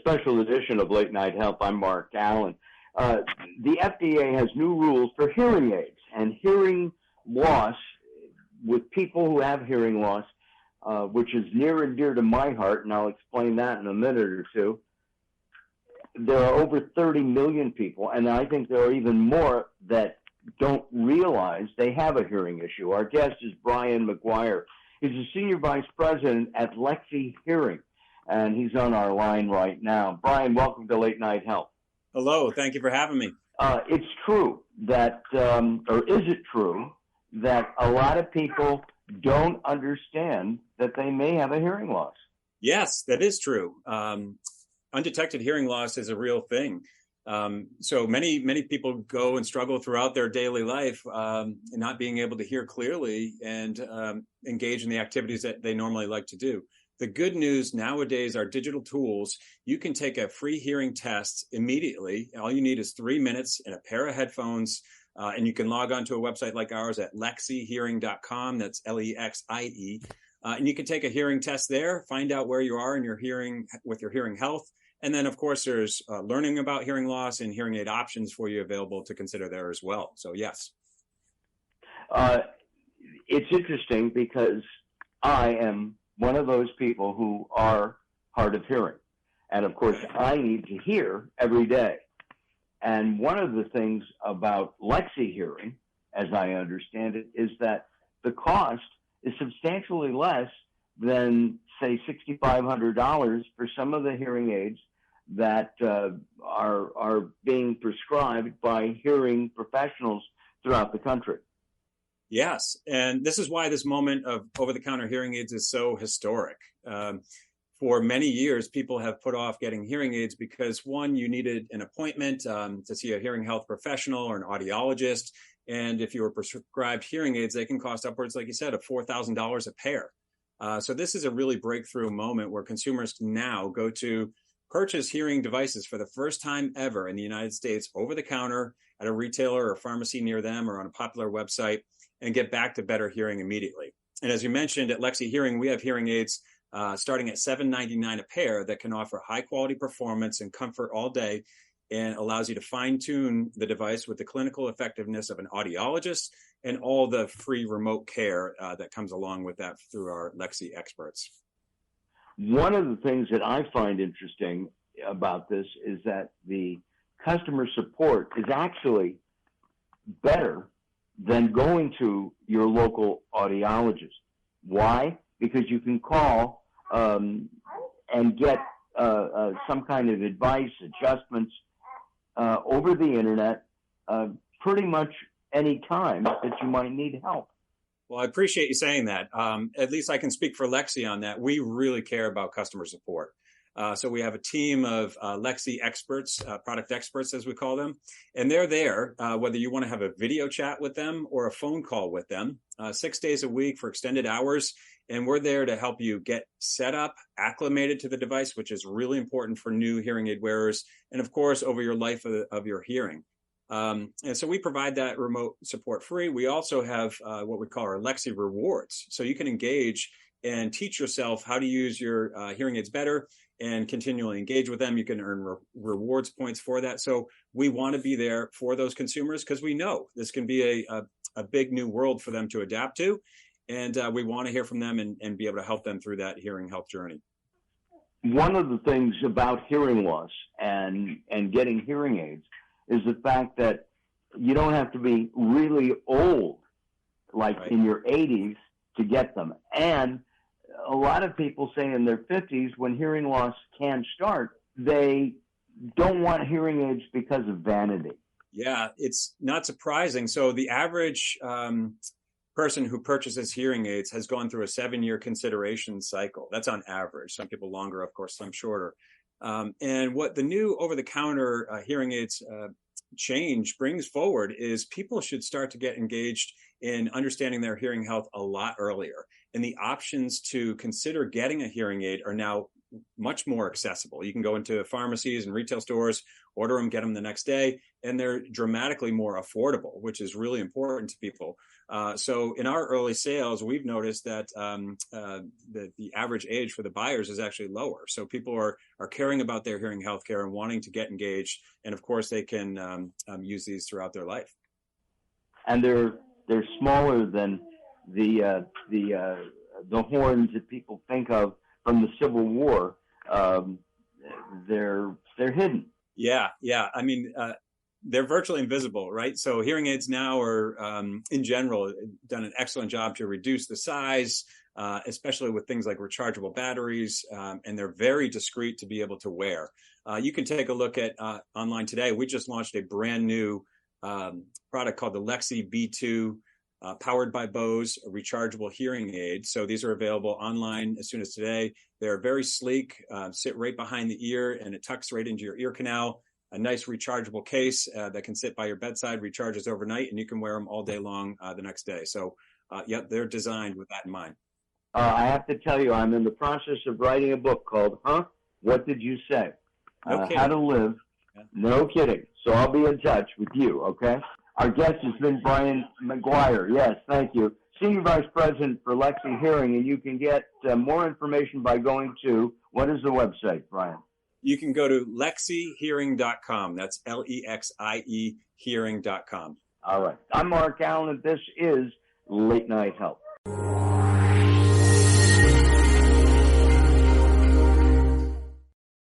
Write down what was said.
special edition of Late Night Health. I'm Mark Allen. The FDA has new rules for hearing aids and hearing loss with people who have hearing loss, which is near and dear to my heart, and I'll explain that in a minute or two. There are over 30 million people, and I think there are even more that don't realize they have a hearing issue. Our guest is Brian Maguire. He's a senior vice president at Lexie Hearing, and he's on our line right now. Brian, welcome to Late Night Health. Hello, thank you for having me. It's true that, or is it true that a lot of people don't understand that they may have a hearing loss? Yes, that is true. Undetected hearing loss is a real thing. So many people go and struggle throughout their daily life, not being able to hear clearly and engage in the activities that they normally like to do. The good news nowadays are digital tools. You can take a free hearing test immediately. All you need is 3 minutes and a pair of headphones, and you can log on to a website like ours at lexiehearing.com. That's Lexie. And you can take a hearing test there, find out where you are in your hearing with your hearing health. And then, of course, there's learning about hearing loss and hearing aid options for you available to consider there as well. So, yes. It's interesting because I am one of those people who are hard of hearing. And, of course, I need to hear every day. And one of the things about Lexie Hearing, as I understand it, is that the cost is substantially less than, say, $6,500 for some of the hearing aids that are being prescribed by hearing professionals throughout the country. Yes, and this is why this moment of over-the-counter hearing aids is so historic. For many years, people have put off getting hearing aids because, one, you needed an appointment to see a hearing health professional or an audiologist. And if you were prescribed hearing aids, they can cost upwards, like you said, of $4,000 a pair. So this is a really breakthrough moment where consumers can now go to purchase hearing devices for the first time ever in the United States over the counter at a retailer or pharmacy near them or on a popular website and get back to better hearing immediately. And as you mentioned, at Lexie Hearing, we have hearing aids starting at $7.99 a pair that can offer high quality performance and comfort all day and allows you to fine tune the device with the clinical effectiveness of an audiologist and all the free remote care that comes along with that through our Lexie experts. One of the things that I find interesting about this is that the customer support is actually better than going to your local audiologist. Why? Because you can call and get some kind of advice, adjustments over the internet pretty much any time that you might need help. Well, I appreciate you saying that. At least I can speak for Lexie on that. We really care about customer support. So we have a team of Lexie experts, product experts, as we call them, and they're there, whether you want to have a video chat with them or a phone call with them, 6 days a week for extended hours. And we're there to help you get set up, acclimated to the device, which is really important for new hearing aid wearers, and of course, over your life of your hearing. And so we provide that remote support free. We also have what we call our Lexie Rewards. So you can engage and teach yourself how to use your hearing aids better and continually engage with them. You can earn rewards points for that. So we want to be there for those consumers because we know this can be a big new world for them to adapt to. And we want to hear from them and be able to help them through that hearing health journey. One of the things about hearing loss and getting hearing aids is the fact that you don't have to be really old, like right. in your 80s, to get them. And a lot of people say in their 50s, when hearing loss can start, they don't want hearing aids because of vanity. Yeah, it's not surprising. So the average person who purchases hearing aids has gone through a 7-year consideration cycle. That's on average. Some people longer, of course, some shorter. And what the new over-the-counter hearing aids change brings forward is people should start to get engaged in understanding their hearing health a lot earlier. And the options to consider getting a hearing aid are now much more accessible. You can go into pharmacies and retail stores, order them, get them the next day, and they're dramatically more affordable, which is really important to people. So in our early sales, we've noticed that the average age for the buyers is actually lower. So people are caring about their hearing healthcare and wanting to get engaged. And of course, they can use these throughout their life. And they're smaller than the horns that people think of from the Civil War. They're hidden. Yeah. I mean, they're virtually invisible, right? So hearing aids now are, in general, done an excellent job to reduce the size, especially with things like rechargeable batteries, and they're very discreet to be able to wear. You can take a look at online today. We just launched a brand new product called the Lexie B2, powered by Bose, a rechargeable hearing aid. So these are available online as soon as today. They're very sleek, sit right behind the ear, and it tucks right into your ear canal. A nice rechargeable case that can sit by your bedside, recharges overnight, and you can wear them all day long the next day. So, they're designed with that in mind. I have to tell you, I'm in the process of writing a book called What Did You Say? No How to Live. Yeah. No kidding. So I'll be in touch with you, okay? Our guest has been Brian Maguire. Yes, thank you. Senior Vice President for Lexie Hearing, and you can get more information by going to, what is the website, Brian? You can go to LexieHearing.com. That's LEXIE Hearing.com. All right. I'm Mark Allen, and this is Late Night Help.